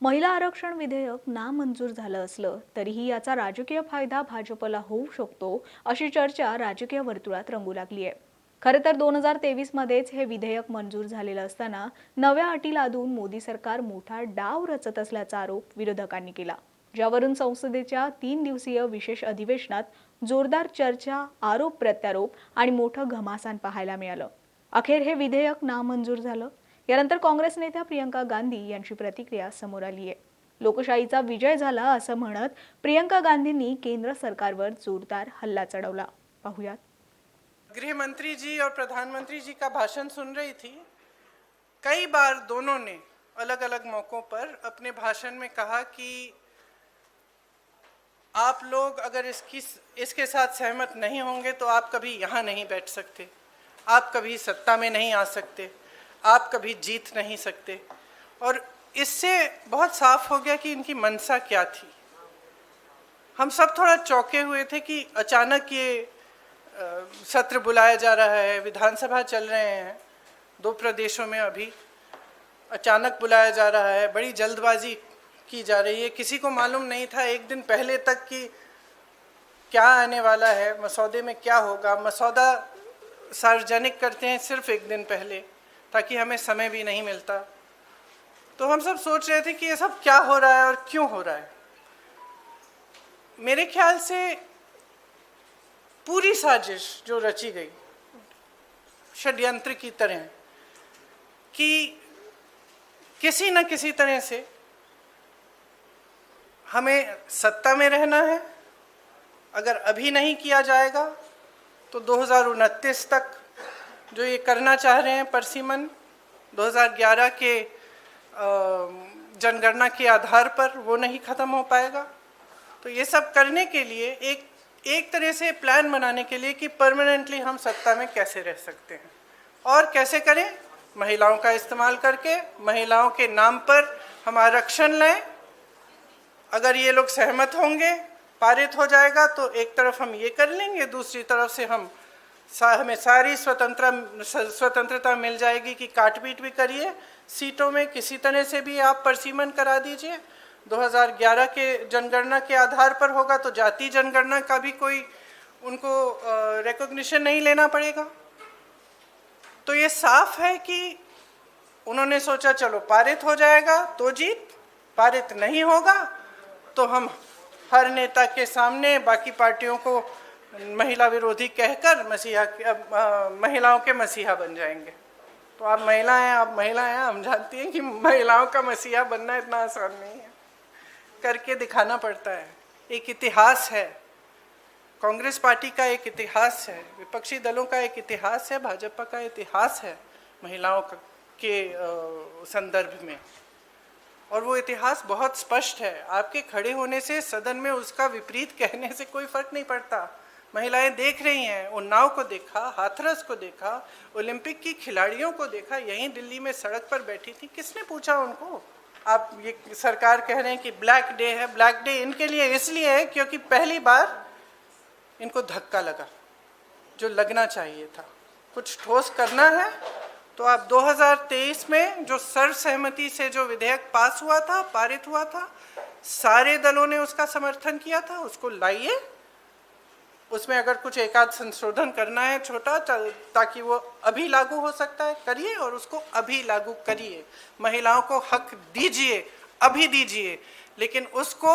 महिला आरक्षण विधेयक नामंजूर झालं असलं तरीही याचा राजकीय फायदा भाजपला होऊ शकतो अशी चर्चा राजकीय वर्तुळात रंगू लागली आहे. खरं तर 2023 मध्येच हे विधेयक मंजूर झालेलं असताना नव्या अटी लादून मोदी सरकार मोठा डाव रचत असल्याचा आरोप विरोधकांनी केला, ज्यावरून संसदेच्या 3 दिवसीय विशेष अधिवेशनात जोरदार चर्चा, आरोप प्रत्यारोप आणि मोठं घमासान पाहायला मिळालं. अखेर हे विधेयक नामंजूर झालं. यानंतर काँग्रेस नेत्या प्रियंका गांधी यांची प्रतिक्रिया समोर आली आहे. लोकशाहीचा विजय झाला असं म्हणत प्रियंका गांधींनी केंद्र सरकारवर जोरदार हल्ला चढवला. पाहूयात. गृह मंत्री जी और प्रधानमंत्री जी का भाषण सुन रही थी। कई बार दोनों ने अलग अलग मौकों पर अपने भाषण में कहा कि आप लोग अगर इसके साथ सहमत नहीं होंगे तो आप कभी यहाँ नहीं बैठ सकते, आप कभी सत्ता में नहीं आ सकते, आप कभी जीत नहीं सकते। और इससे बहुत साफ हो गया कि इनकी मंशा क्या थी। हम सब थोड़ा चौंके हुए थे कि अचानक ये सत्र बुलाया जा रहा है, विधानसभा चल रहे हैं 2 प्रदेशों में, अभी अचानक बुलाया जा रहा है, बड़ी जल्दबाजी की जा रही है। किसी को मालूम नहीं था एक दिन पहले तक कि क्या आने वाला है, मसौदे में क्या होगा। मसौदा सार्वजनिक करते हैं सिर्फ एक दिन पहले ताकि हमें समय भी नहीं मिलता। तो हम सब सोच रहे थे कि ये सब क्या हो रहा है और क्यों हो रहा है। मेरे ख्याल से पूरी साजिश जो रची गई षड्यंत्र की तरह कि किसी न किसी तरह से हमें सत्ता में रहना है। अगर अभी नहीं किया जाएगा तो 2029 तक जो ये करना चाह रहे हैं परसिमन, 2011 के जनगणना के आधार पर वो नहीं ख़त्म हो पाएगा। तो ये सब करने के लिए एक तरह से प्लान बनाने के लिए कि परमानेंटली हम सत्ता में कैसे रह सकते हैं और कैसे करें, महिलाओं का इस्तेमाल करके महिलाओं के नाम पर हम आरक्षण लें। अगर ये लोग सहमत होंगे, पारित हो जाएगा तो एक तरफ हम ये कर लेंगे, दूसरी तरफ से हमें सारी स्वतंत्रता मिल जाएगी कि काट-पीट भी करिए सीटों में, किसी तरह से भी आप परसिमन करा दीजिए। 2011 के जनगणना के आधार पर होगा तो जाति जनगणना का भी कोई उनको रिकॉग्निशन नहीं लेना पड़ेगा। तो ये साफ है कि उन्होंने सोचा चलो पारित हो जाएगा तो जीत, पारित नहीं होगा तो हम हर नेता के सामने बाकी पार्टियों को महिला विरोधी कहकर महिलाओं के मसीहा बन जाएंगे। तो आप महिला हैं, हम जानती हैं कि महिलाओं का मसीहा बनना इतना आसान नहीं है, करके दिखाना पड़ता है। एक इतिहास है, कांग्रेस पार्टी का एक इतिहास है, विपक्षी दलों का एक इतिहास है, भाजपा का इतिहास है महिलाओं के संदर्भ में, और वो इतिहास बहुत स्पष्ट है। आपके खड़े होने से सदन में उसका विपरीत कहने से कोई फर्क नहीं पड़ता। महिलाएं देख रही हैं, उन्नाव को देखा, हाथरस को देखा, ओलंपिक की खिलाड़ियों को देखा, यहीं दिल्ली में सड़क पर बैठी थी, किसने पूछा उनको। आप ये सरकार कह रहे हैं कि ब्लैक डे है, ब्लैक डे इनके लिए इसलिए है क्योंकि पहली बार इनको धक्का लगा जो लगना चाहिए था। कुछ ठोस करना है तो आप 2023 में जो सर्वसहमति से जो विधेयक पास हुआ था, पारित हुआ था, सारे दलों ने उसका समर्थन किया था, उसको लाइए। उसमें अगर कुछ एकाध संशोधन करना है छोटा ताकि वो अभी लागू हो सकता है, करिए और उसको अभी लागू करिए। महिलाओं को हक दीजिए, अभी दीजिए, लेकिन उसको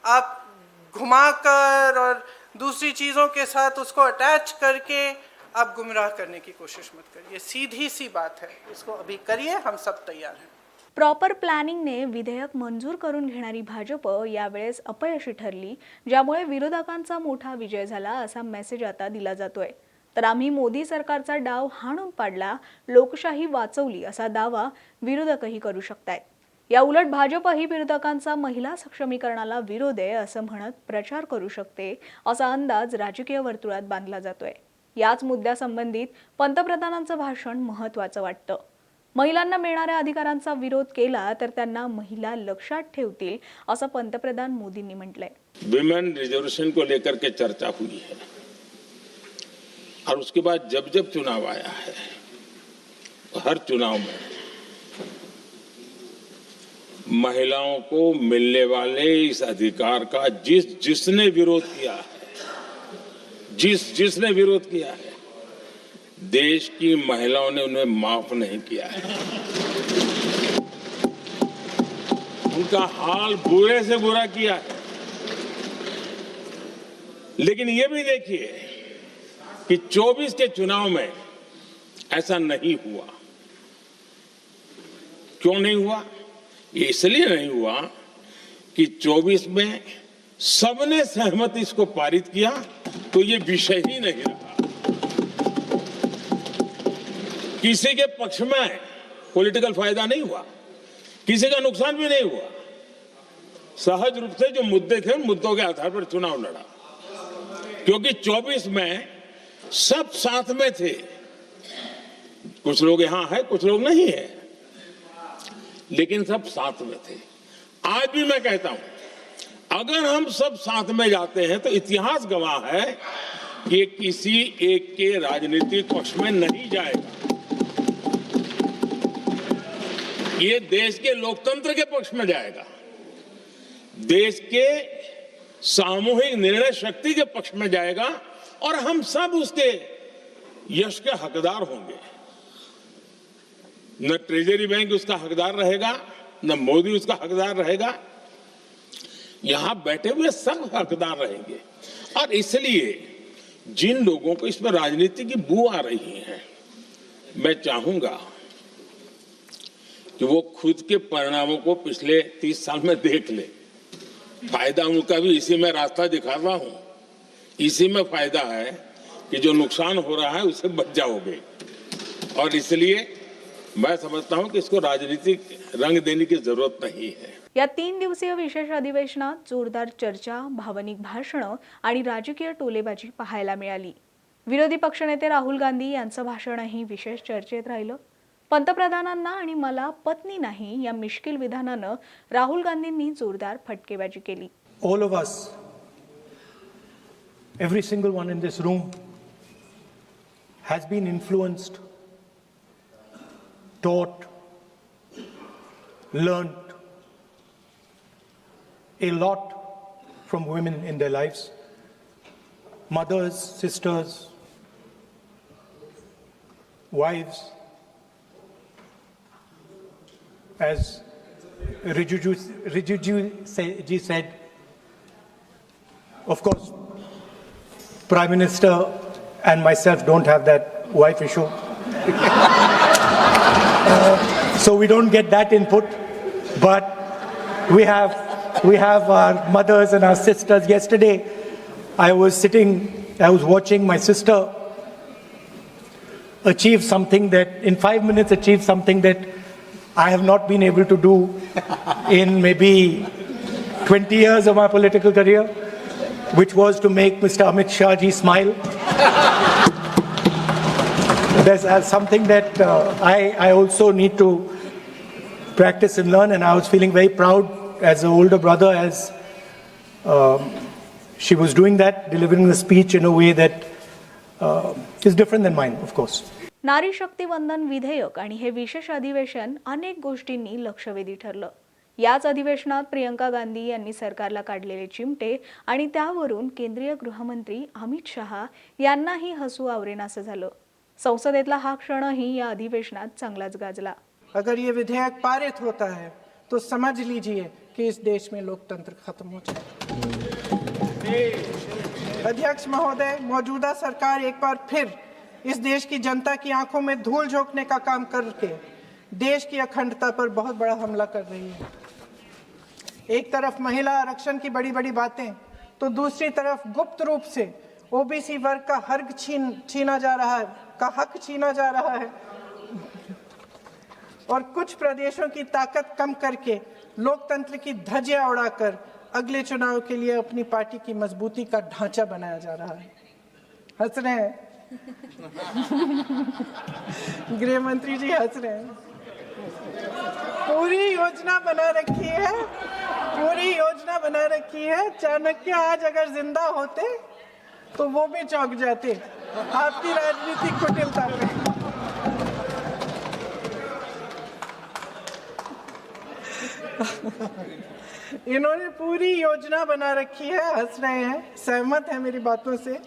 आप घुमाकर और दूसरी चीज़ों के साथ उसको अटैच करके आप गुमराह करने की कोशिश मत करिए। सीधी सी बात है, इसको अभी करिए, हम सब तैयार हैं। प्रॉपर प्लॅनिंगने विधेयक मंजूर करून घेणारी भाजप यावेळेस अपयशी ठरली, ज्यामुळे विरोधकांचा मोठा विजय झाला असा मेसेज आता दिला जातोय. तर आम्ही मोदी सरकारचा डाव हाणून पाडला, लोकशाही वाचवली असा दावा विरोधकही करू शकतात. या उलट भाजपही विरोधकांचा महिला सक्षमीकरणाला विरोध आहे असं म्हणत प्रचार करू शकते असा अंदाज राजकीय वर्तुळात बांधला जातोय. याच मुद्द्यासंबंधित पंतप्रधानांचं भाषण महत्त्वाचं वाटतं. महिलांना मिळणाऱ्या अधिकारांचा विरोध केला तर त्यांना महिला लक्षात ठेवतील असं पंतप्रधान मोदींनी म्हटलंय. विमेन रिजर्वेशन को लेकर के चर्चा हुई है और उसके बाद जब जब चुनाव आया है, हर चुनाव में महिलाओं को मिलने वाले इस अधिकार का जिसने विरोध किया है, जिसने विरोध किया है, देश की महिलाओं ने उन्हें माफ नहीं किया है। उनका हाल बुरे से बुरा किया है। लेकिन ये भी देखिए कि 24 के चुनाव में ऐसा नहीं हुआ। क्यों नहीं हुआ? ये इसलिए नहीं हुआ कि 24 में सबने सहमति इसको पारित किया, तो ये विषय ही नहीं रहा। किसी के पक्ष में पॉलिटिकल फायदा नहीं हुआ, किसी का नुकसान भी नहीं हुआ। सहज रूप से जो मुद्दे थे उन मुद्दों के आधार पर चुनाव लड़ा, क्योंकि 24 में सब साथ में थे। कुछ लोग यहां है, कुछ लोग नहीं है, लेकिन सब साथ में थे। आज भी मैं कहता हूं, अगर हम सब साथ में जाते हैं तो इतिहास गवाह है कि ये किसी एक के राजनीतिक पक्ष में नहीं जाएगा। ये देश के लोकतंत्र के पक्ष में जाएगा, देश के सामूहिक निर्णय शक्ति के पक्ष में जाएगा, और हम सब उसके यश के हकदार होंगे। न ट्रेजरी बैंक उसका हकदार रहेगा, न मोदी उसका हकदार रहेगा, यहां बैठे हुए सब हकदार रहेंगे। और इसलिए जिन लोगों को इसमें राजनीति की बू आ रही है, मैं चाहूंगा कि वो खुद के परिणामों को पिछले 30 साल में देख ले। फायदा उनका भी इसी में रास्ता दिखा रहा हूं। इसी में फायदा है कि जो नुकसान हो रहा है उससे बच जाओगे। और इसलिए मैं समझता हूं कि इसको राजनीतिक रंग देने की जरूरत नहीं है। या 3 दिवसीय विशेष अधिवेशनात जोरदार चर्चा, भावनिक भाषणं आणि राजकीय टोलेबाजी पाहायला मिळाली। विरोधी पक्षनेते राहुल गांधी यांचं भाषणही विशेष चर्चेत राहिलं। पंतप्रधानांना आणि मला पत्नी नाही या मिश्किल विधानानं राहुल गांधींनी जोरदार फटकेबाजी केली। All of us, every single one in this room has been influenced, taught, learned a lot from women in their lives. Mothers, sisters, wives. As Rijiju ji said, of course, Prime Minister and myself don't have that wife issue. So we don't get that input, but we have our mothers and our sisters. Yesterday, I was watching my sister achieve something that, in 5 minutes, achieve something that I have not been able to do in maybe 20 years of my political career, which was to make Mr. Amit Shah ji smile. There's something that I also need to practice and learn, and I was feeling very proud as an older brother as she was doing that, delivering the speech in a way that is different than mine, of course. नारी शक्ती वंदन विधेयक आणि हे विशेष अधिवेशन अनेक गोष्टींनी लक्षवेधी ठरलं। याच अधिवेशनात प्रियंका गांधी यांनी सरकारला काढलेले चिमटे आणि त्यावरून केंद्रीय गृहमंत्री अमित शहा यांनाही हसू आवरेनासं झालं। संसदेतला हा क्षणही या अधिवेशनात चांगलाच गाजला। अगर ये विधेयक पारित होता है तो समझ लीजिए कि इस देश में लोकतंत्र खत्म हो जाएगा। अध्यक्ष महोदय, मौजूदा सरकार एक बार फिर इस देश की जनता की आंखों में धूल झोंकने का काम करके देश की अखंडता पर बहुत बड़ा हमला कर रही है। एक तरफ महिला आरक्षण की बड़ी बड़ी बातें, तो दूसरी तरफ गुप्त रूप से ओबीसी वर्ग का हक छीना जा रहा है और कुछ प्रदेशों की ताकत कम करके लोकतंत्र की धज्जियां उड़ाकर अगले चुनाव के लिए अपनी पार्टी की मजबूती का ढांचा बनाया जा रहा है। हंस रहे हैं गृह मंत्री जी, हंस रहे हैं। पूरी योजना बना रखी है। चाणक्य आज अगर जिंदा होते तो वो भी चौंक जाते आपकी राजनीतिक कुटिलता पे। इन्होंने पूरी योजना बना रखी है, हंस रहे हैं, सहमत है मेरी बातों से।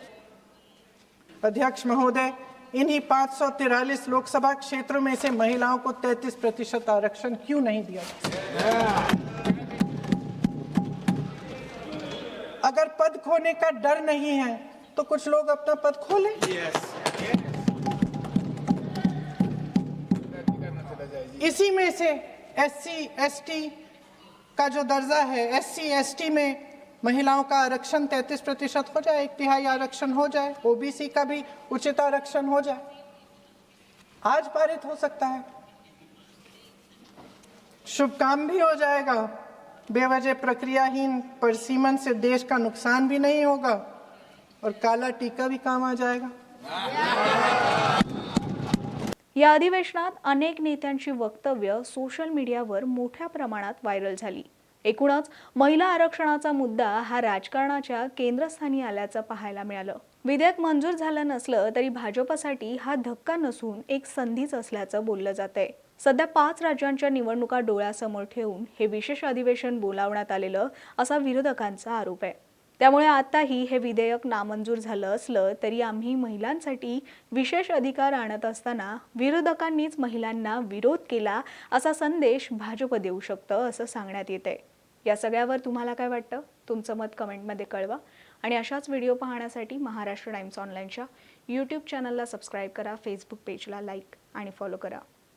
अध्यक्ष महोदय, इन्हीं 543 लोकसभा क्षेत्रों में से महिलाओं को 33% आरक्षण क्यों नहीं दिया? अगर पद खोने का डर नहीं है तो कुछ लोग अपना पद खो लें। इसी में से SC ST का जो दर्जा है, SC ST में महिलाओं का आरक्षण 33% हो जाए, 1/3 आरक्षण हो जाए, OBC का भी उचित आरक्षण हो जाए, आज पारित हो सकता है। शुभ काम भी हो जाएगा, बेवजह प्रक्रियाहीन परिसीमन से देश का नुकसान भी नहीं होगा और काला टीका भी काम आ जाएगा। या अधिवेशनात अनेक नेत्यांची वक्तव्य सोशल मीडियावर मोठ्या प्रमाणात व्हायरल झाली। एकूणच महिला आरक्षणाचा मुद्दा हा राजकारणाच्या केंद्रस्थानी आल्याचं पाहायला मिळालं। विधेयक मंजूर झालं नसलं तरी भाजपसाठी हा धक्का नसून एक संधीच असल्याचं बोललं जातंय। सध्या 5 राज्यांच्या निवडणुका डोळ्यासमोर ठेवून हे विशेष अधिवेशन बोलावण्यात आलेलं असा विरोधकांचा आरोप आहे। त्यामुळे आताही हे विधेयक नामंजूर झालं असलं तरी आम्ही महिलांसाठी विशेष अधिकार आणत असताना विरोधकांनीच महिलांना विरोध केला असा संदेश भाजप देऊ शकतं असं सांगण्यात येतंय। या सगळ्यावर तुम्हाला काय वाटतं? तुमचं मत कमेंटमध्ये कळवा आणि अशाच व्हिडिओ पाहण्यासाठी महाराष्ट्र टाइम्स ऑनलाईनच्या YouTube चॅनलला सबस्क्राईब करा, फेसबुक पेजला लाईक आणि फॉलो करा।